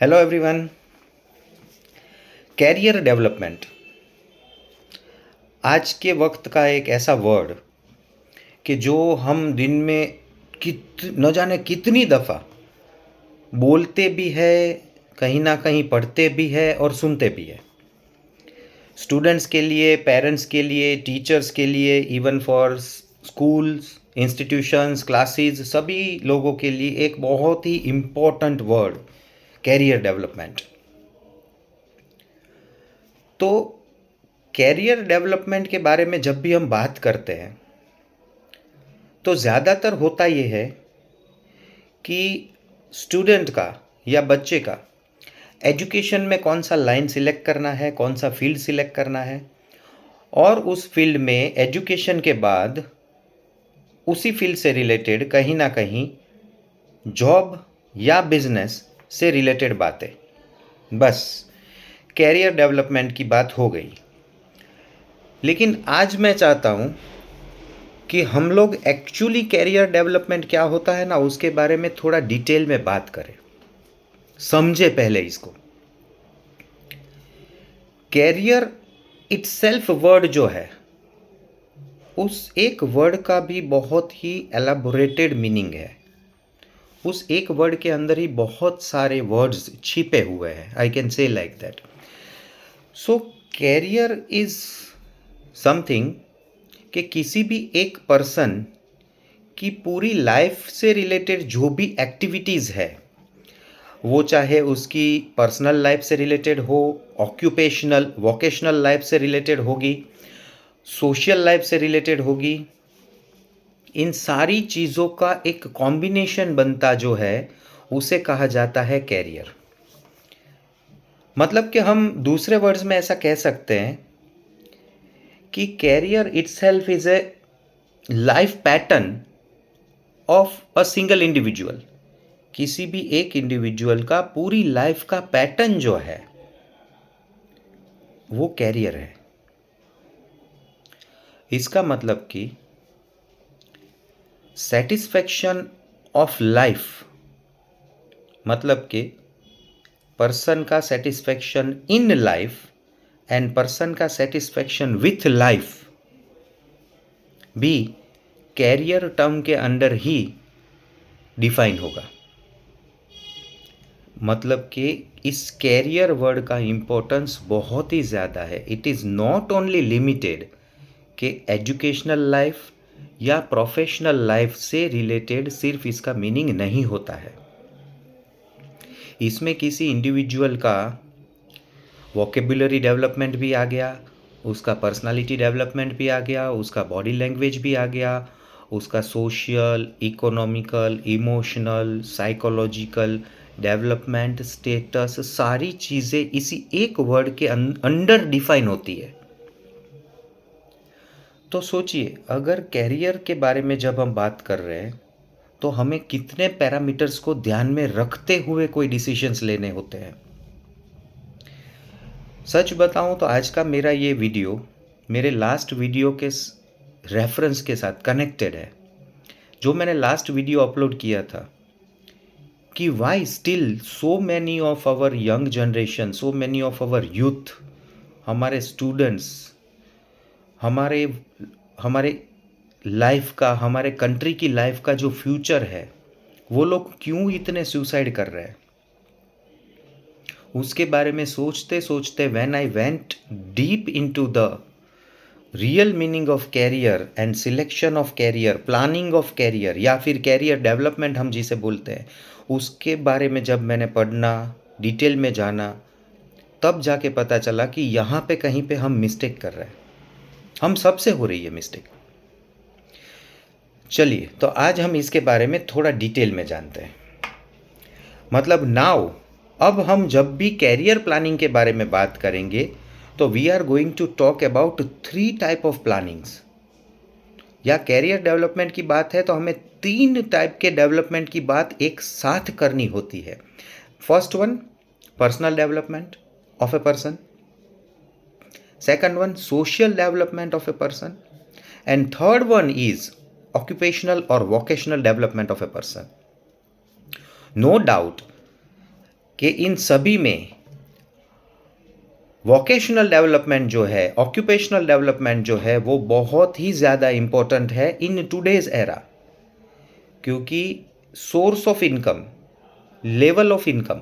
Hello everyone. Career development आज के वक्त का एक ऐसा वर्ड कि जो हम दिन में न जाने कितनी दफ़ा बोलते भी है, कहीं ना कहीं पढ़ते भी है और सुनते भी है। स्टूडेंट्स के लिए, पेरेंट्स के लिए, टीचर्स के लिए, even for schools, institutions, classes, सभी लोगों के लिए एक बहुत ही इम्पोर्टेंट वर्ड कैरियर डेवलपमेंट। तो कैरियर डेवलपमेंट के बारे में जब भी हम बात करते हैं तो ज़्यादातर होता ये है कि स्टूडेंट का या बच्चे का एजुकेशन में कौन सा लाइन सिलेक्ट करना है, कौन सा फील्ड सिलेक्ट करना है, और उस फील्ड में एजुकेशन के बाद उसी फील्ड से रिलेटेड कहीं ना कहीं जॉब या बिजनेस से रिलेटेड बातें। बस कैरियर डेवलपमेंट की बात हो गई। लेकिन आज मैं चाहता हूँ कि हम लोग एक्चुअली कैरियर डेवलपमेंट क्या होता है ना, उसके बारे में थोड़ा डिटेल में बात करें, समझे पहले इसको। कैरियर इटसेल्फ वर्ड जो है, उस एक वर्ड का भी बहुत ही एलाबोरेटेड मीनिंग है। उस एक वर्ड के अंदर ही बहुत सारे वर्ड्स छिपे हुए हैं, I can say like that. So career is something कि किसी भी एक पर्सन की पूरी लाइफ से रिलेटेड जो भी एक्टिविटीज़ है, वो चाहे उसकी पर्सनल लाइफ से रिलेटेड हो, ऑक्यूपेशनल वोकेशनल लाइफ से रिलेटेड होगी, सोशल लाइफ से रिलेटेड होगी, इन सारी चीज़ों का एक कॉम्बिनेशन बनता जो है, उसे कहा जाता है कैरियर। मतलब कि हम दूसरे वर्ड्स में ऐसा कह सकते हैं कि career itself is a life pattern of a single individual. किसी भी एक इंडिविजुअल का पूरी लाइफ का पैटर्न जो है वो कैरियर है। इसका मतलब कि सेटिस्फैक्शन ऑफ लाइफ, मतलब कि पर्सन का satisfaction in life and person का सेटिस्फैक्शन विथ लाइफ भी कैरियर टर्म के अंडर ही डिफाइन होगा। मतलब कि इस कैरियर वर्ड का इम्पोर्टेंस बहुत ही ज़्यादा है। It is not only limited कि एजुकेशनल लाइफ या प्रोफेशनल लाइफ से रिलेटेड सिर्फ इसका मीनिंग नहीं होता है। इसमें किसी इंडिविजुअल का वोकेबुलरी डेवलपमेंट भी आ गया, उसका पर्सनालिटी डेवलपमेंट भी आ गया, उसका बॉडी लैंग्वेज भी आ गया, उसका social, economical, emotional, psychological development, status, सारी चीज़ें इसी एक वर्ड के अंडर डिफाइन होती है। तो सोचिए, अगर कैरियर के बारे में जब हम बात कर रहे हैं तो हमें कितने पैरामीटर्स को ध्यान में रखते हुए कोई डिसीजंस लेने होते हैं। सच बताऊं तो आज का मेरा ये वीडियो मेरे लास्ट वीडियो के रेफरेंस के साथ कनेक्टेड है, जो मैंने लास्ट वीडियो अपलोड किया था कि why still so many of our young generation, so many of our youth, हमारे स्टूडेंट्स, हमारे हमारे लाइफ का, हमारे कंट्री की लाइफ का जो फ्यूचर है, वो लोग क्यों इतने सुसाइड कर रहे हैं। उसके बारे में सोचते सोचते when I went deep into the real meaning of career and selection of career, planning of career, या फिर कैरियर डेवलपमेंट हम जिसे बोलते हैं, उसके बारे में जब मैंने पढ़ना, डिटेल में जाना, तब जाके पता चला कि यहाँ पे कहीं पे हम मिस्टेक कर रहे हैं। हम सबसे हो रही है मिस्टेक। चलिए, तो आज हम इसके बारे में थोड़ा डिटेल में जानते हैं। मतलब नाउ, अब हम जब भी कैरियर प्लानिंग के बारे में बात करेंगे तो we are going to talk about 3 type of plannings. या कैरियर डेवलपमेंट की बात है तो हमें 3 टाइप के डेवलपमेंट की बात एक साथ करनी होती है। First one, personal development of a person. Second one, social development of a person. And third one is occupational or vocational development of a person. No doubt कि इन सभी में वोकेशनल डेवलपमेंट जो है, ऑक्यूपेशनल डेवलपमेंट जो है, वो बहुत ही ज़्यादा इम्पोर्टेंट है इन टुडेज एरा, क्योंकि source of income, level of income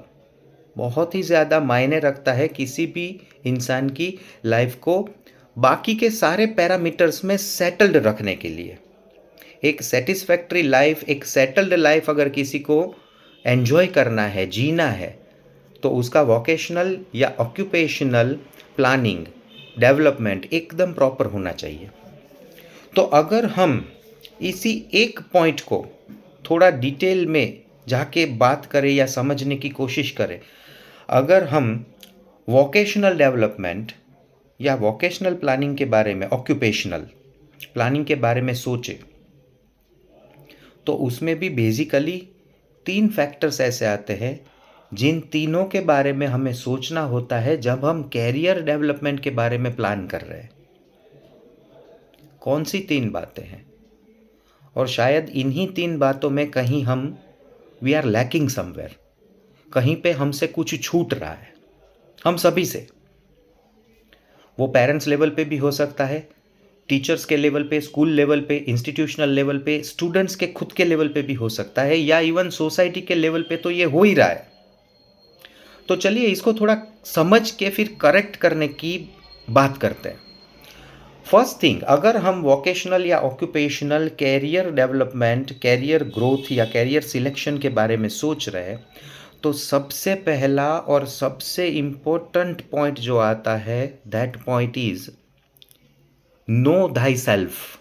बहुत ही ज़्यादा मायने रखता है किसी भी इंसान की लाइफ को बाकी के सारे पैरामीटर्स में सेटल्ड रखने के लिए। एक सेटिस्फैक्ट्री लाइफ, एक सेटल्ड लाइफ अगर किसी को एंजॉय करना है, जीना है, तो उसका वोकेशनल या ऑक्यूपेशनल प्लानिंग, डेवलपमेंट एकदम प्रॉपर होना चाहिए। तो अगर हम इसी एक पॉइंट को थोड़ा डिटेल में जाके बात करें या समझने की कोशिश करें, अगर हम वोकेशनल डेवलपमेंट या वोकेशनल प्लानिंग के बारे में, ऑक्यूपेशनल प्लानिंग के बारे में सोचें, तो उसमें भी बेसिकली 3 फैक्टर्स ऐसे आते हैं जिन तीनों के बारे में हमें सोचना होता है जब हम कैरियर डेवलपमेंट के बारे में प्लान कर रहे हैं। कौन सी 3 बातें हैं? और शायद इन्हीं 3 बातों में कहीं हम वी आर लैकिंग समवेयर, कहीं पे हमसे कुछ छूट रहा है, हम सभी से। वो पेरेंट्स लेवल पे भी हो सकता है, टीचर्स के लेवल पे, स्कूल लेवल पे, इंस्टीट्यूशनल लेवल पे, स्टूडेंट्स के खुद के लेवल पे भी हो सकता है, या इवन सोसाइटी के लेवल पे तो ये हो ही रहा है। तो चलिए इसको थोड़ा समझ के फिर करेक्ट करने की बात करते हैं। फर्स्ट थिंग, अगर हम वोकेशनल या occupational career development, career growth या कैरियर सिलेक्शन के बारे में सोच रहे हैं, तो सबसे पहला और सबसे इम्पोर्टेंट पॉइंट जो आता है, that point is know thyself.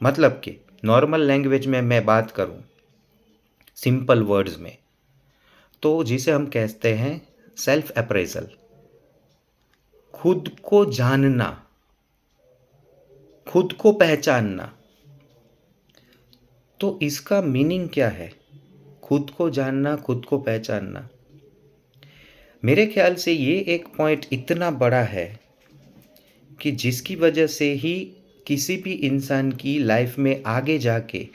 मतलब कि नॉर्मल लैंग्वेज में मैं बात करूं, सिंपल वर्ड्स में, तो जिसे हम कहते हैं सेल्फ अप्रेजल, खुद को जानना, खुद को पहचानना। तो इसका मीनिंग क्या है? खुद को जानना, खुद को पहचानना। मेरे ख्याल से ये एक पॉइंट इतना बड़ा है कि जिसकी वजह से ही किसी भी इंसान की लाइफ में आगे जाके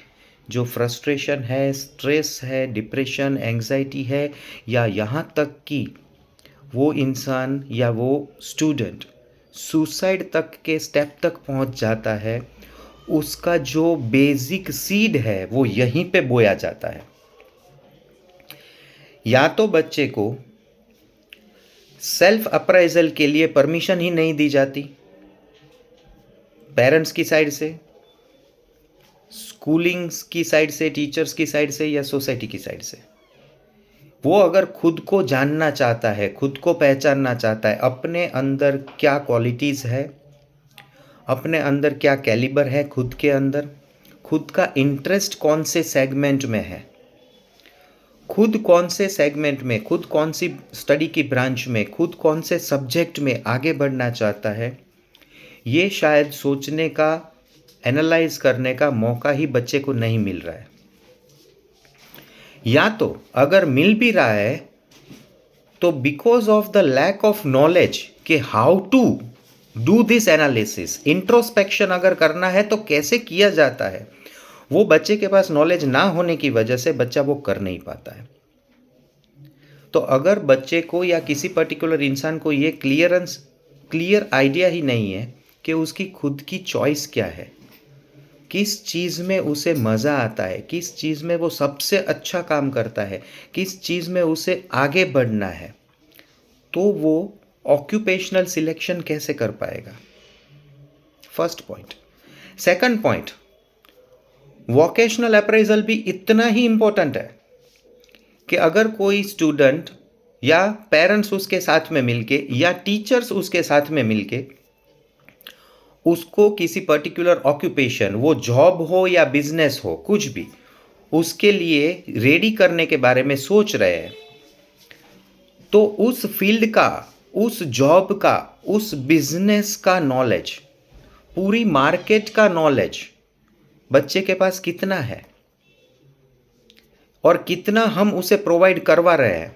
जो फ्रस्ट्रेशन है, स्ट्रेस है, डिप्रेशन, एंग्जाइटी है, या यहाँ तक कि वो इंसान या वो स्टूडेंट सुसाइड तक के स्टेप तक पहुँच जाता है, उसका जो बेसिक सीड है वो यहीं पे बोया जाता है। या तो बच्चे को सेल्फ अप्राइजल के लिए परमिशन ही नहीं दी जाती पेरेंट्स की साइड से, स्कूलिंग्स की साइड से, टीचर्स की साइड से, या सोसाइटी की साइड से। वो अगर खुद को जानना चाहता है, खुद को पहचानना चाहता है, अपने अंदर क्या क्वालिटीज़ है, अपने अंदर क्या कैलिबर है, खुद के अंदर, खुद का इंटरेस्ट कौन से सेगमेंट में है, खुद कौन से सेगमेंट में, खुद कौन सी स्टडी की ब्रांच में, खुद कौन से सब्जेक्ट में आगे बढ़ना चाहता है, ये शायद सोचने का, एनालाइज करने का मौका ही बच्चे को नहीं मिल रहा है। या तो अगर मिल भी रहा है तो because of the lack of knowledge कि how to do this analysis, introspection अगर करना है तो कैसे किया जाता है, वो बच्चे के पास नॉलेज ना होने की वजह से बच्चा वो कर नहीं पाता है। तो अगर बच्चे को या किसी पर्टिकुलर इंसान को ये क्लियर आइडिया ही नहीं है कि उसकी खुद की चॉइस क्या है, किस चीज़ में उसे मज़ा आता है, किस चीज़ में वो सबसे अच्छा काम करता है, किस चीज़ में उसे आगे बढ़ना है, तो वो ऑक्यूपेशनल सिलेक्शन कैसे कर पाएगा? First point. Second point, vocational appraisal भी इतना ही इम्पोर्टेंट है कि अगर कोई स्टूडेंट या पेरेंट्स उसके साथ में मिलके या टीचर्स उसके साथ में मिलके उसको किसी पर्टिकुलर ऑक्यूपेशन, वो जॉब हो या बिजनेस हो, कुछ भी, उसके लिए रेडी करने के बारे में सोच रहे हैं, तो उस फील्ड का, उस जॉब का, उस बिजनेस का नॉलेज, पूरी मार्केट का नॉलेज बच्चे के पास कितना है और कितना हम उसे प्रोवाइड करवा रहे हैं?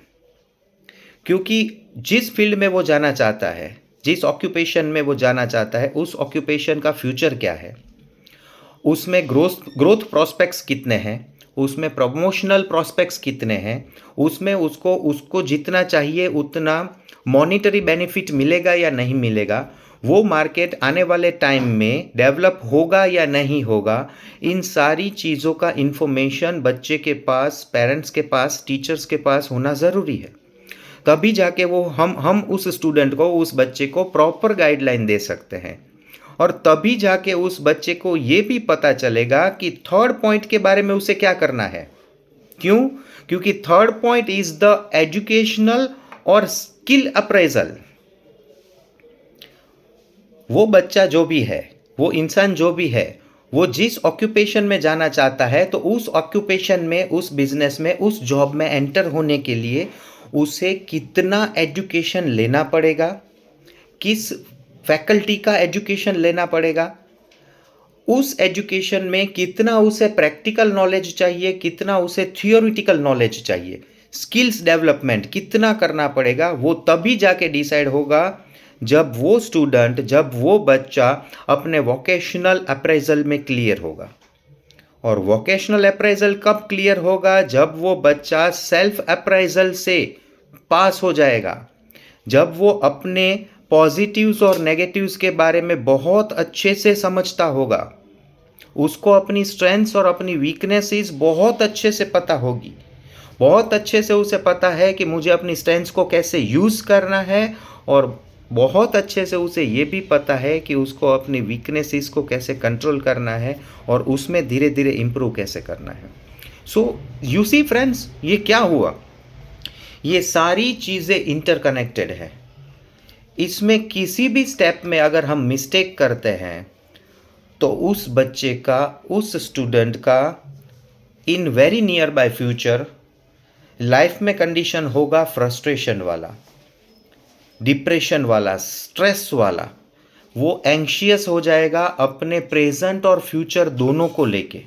क्योंकि जिस फील्ड में वो जाना चाहता है, जिस ऑक्यूपेशन में वो जाना चाहता है, उस ऑक्यूपेशन का फ्यूचर क्या है, उसमें ग्रोथ प्रोस्पेक्ट्स कितने हैं, उसमें प्रमोशनल प्रॉस्पेक्ट्स कितने हैं, उसमें उसको जितना चाहिए उतना मॉनिटरी बेनिफिट मिलेगा या नहीं मिलेगा, वो मार्केट आने वाले टाइम में डेवलप होगा या नहीं होगा, इन सारी चीज़ों का इन्फॉर्मेशन बच्चे के पास, पेरेंट्स के पास, टीचर्स के पास होना ज़रूरी है। तभी जाके वो हम उस स्टूडेंट को, उस बच्चे को प्रॉपर गाइडलाइन दे सकते हैं। और तभी जाके उस बच्चे को ये भी पता चलेगा कि थर्ड पॉइंट के बारे में उसे क्या करना है। क्यों? क्योंकि third point is the educational और स्किल अप्रेजल। वो बच्चा जो भी है, वो इंसान जो भी है, वो जिस ऑक्यूपेशन में जाना चाहता है, तो उस ऑक्यूपेशन में, उस बिजनेस में, उस जॉब में एंटर होने के लिए उसे कितना एजुकेशन लेना पड़ेगा, किस फैकल्टी का एजुकेशन लेना पड़ेगा, उस एजुकेशन में कितना उसे प्रैक्टिकल नॉलेज चाहिए, कितना उसे थियोरिटिकल नॉलेज चाहिए, स्किल्स डेवलपमेंट कितना करना पड़ेगा, वो तभी जाके डिसाइड होगा जब वो स्टूडेंट, जब वो बच्चा अपने वोकेशनल अप्रेजल में क्लियर होगा। और वोकेशनल अप्रेजल कब क्लियर होगा? जब वो बच्चा सेल्फ अप्रेजल से पास हो जाएगा, जब वो अपने पॉजिटिव्स और नेगेटिव्स के बारे में बहुत अच्छे से समझता होगा, उसको अपनी स्ट्रेंथ्स और अपनी वीकनेसेस बहुत अच्छे से पता होगी, बहुत अच्छे से उसे पता है कि मुझे अपनी स्ट्रेंथ्स को कैसे यूज़ करना है, और बहुत अच्छे से उसे ये भी पता है कि उसको अपनी वीकनेसेस को कैसे कंट्रोल करना है और उसमें धीरे धीरे इम्प्रूव कैसे करना है। सो यू सी फ्रेंड्स, ये क्या हुआ? ये सारी चीज़ें इंटरकनेक्टेड है। इसमें किसी भी स्टेप में अगर हम मिस्टेक करते हैं तो उस बच्चे का, उस स्टूडेंट का in very near by future life में कंडीशन होगा फ्रस्ट्रेशन वाला, डिप्रेशन वाला, स्ट्रेस वाला। वो एंशियस हो जाएगा अपने प्रेजेंट और फ्यूचर दोनों को लेके।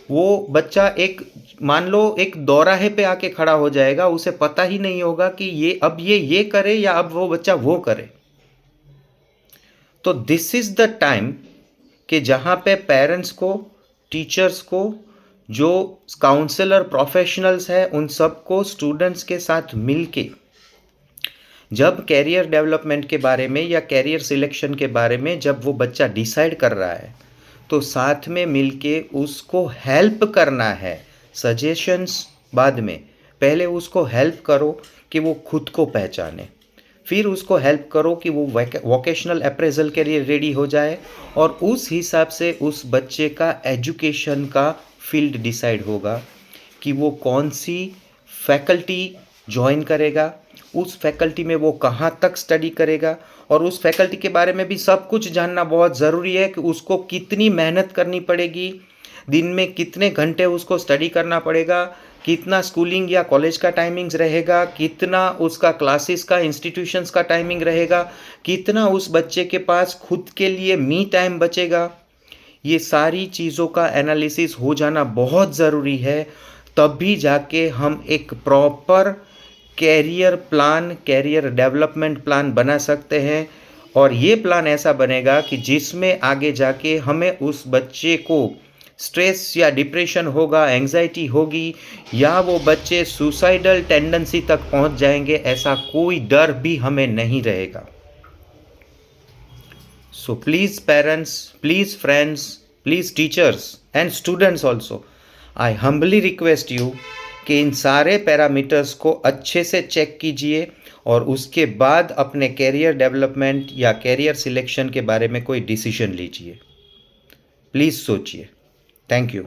वो बच्चा एक, मान लो एक दौराहे पे आके खड़ा हो जाएगा, उसे पता ही नहीं होगा कि ये करे या अब वो बच्चा वो करे। तो दिस इज द टाइम कि जहाँ पे पेरेंट्स को, टीचर्स को, जो काउंसलर प्रोफेशनल्स हैं, उन सबको स्टूडेंट्स के साथ मिलके जब कैरियर डेवलपमेंट के बारे में या कैरियर सिलेक्शन के बारे में जब वो बच्चा डिसाइड कर रहा है, तो साथ में मिलके उसको हेल्प करना है। सजेशंस बाद में, पहले उसको हेल्प करो कि वो खुद को पहचाने, फिर उसको हेल्प करो कि वो वोकेशनल अप्रेजल के लिए रेडी हो जाए, और उस हिसाब से उस बच्चे का एजुकेशन का फील्ड डिसाइड होगा कि वो कौन सी फैकल्टी ज्वाइन करेगा, उस फैकल्टी में वो कहाँ तक स्टडी करेगा, और उस फैकल्टी के बारे में भी सब कुछ जानना बहुत ज़रूरी है कि उसको कितनी मेहनत करनी पड़ेगी, दिन में कितने घंटे उसको स्टडी करना पड़ेगा, कितना स्कूलिंग या कॉलेज का टाइमिंग्स रहेगा, कितना उसका क्लासेस का, इंस्टीट्यूशंस का टाइमिंग रहेगा, कितना उस बच्चे के पास खुद के लिए मी टाइम बचेगा। ये सारी चीज़ों का एनालिसिस हो जाना बहुत ज़रूरी है, तभी जाके हम एक proper career plan, career development plan बना सकते हैं। और ये प्लान ऐसा बनेगा कि जिसमें आगे जाके हमें उस बच्चे को स्ट्रेस या डिप्रेशन होगा, एंजाइटी होगी, या वो बच्चे सुसाइडल टेंडेंसी तक पहुंच जाएंगे, ऐसा कोई डर भी हमें नहीं रहेगा। So please parents, please friends, please teachers and students also, I humbly request you कि इन सारे पैरामीटर्स को अच्छे से चेक कीजिए और उसके बाद अपने कैरियर डेवलपमेंट या कैरियर सिलेक्शन के बारे में कोई डिसीजन लीजिए। प्लीज़ सोचिए। Thank you.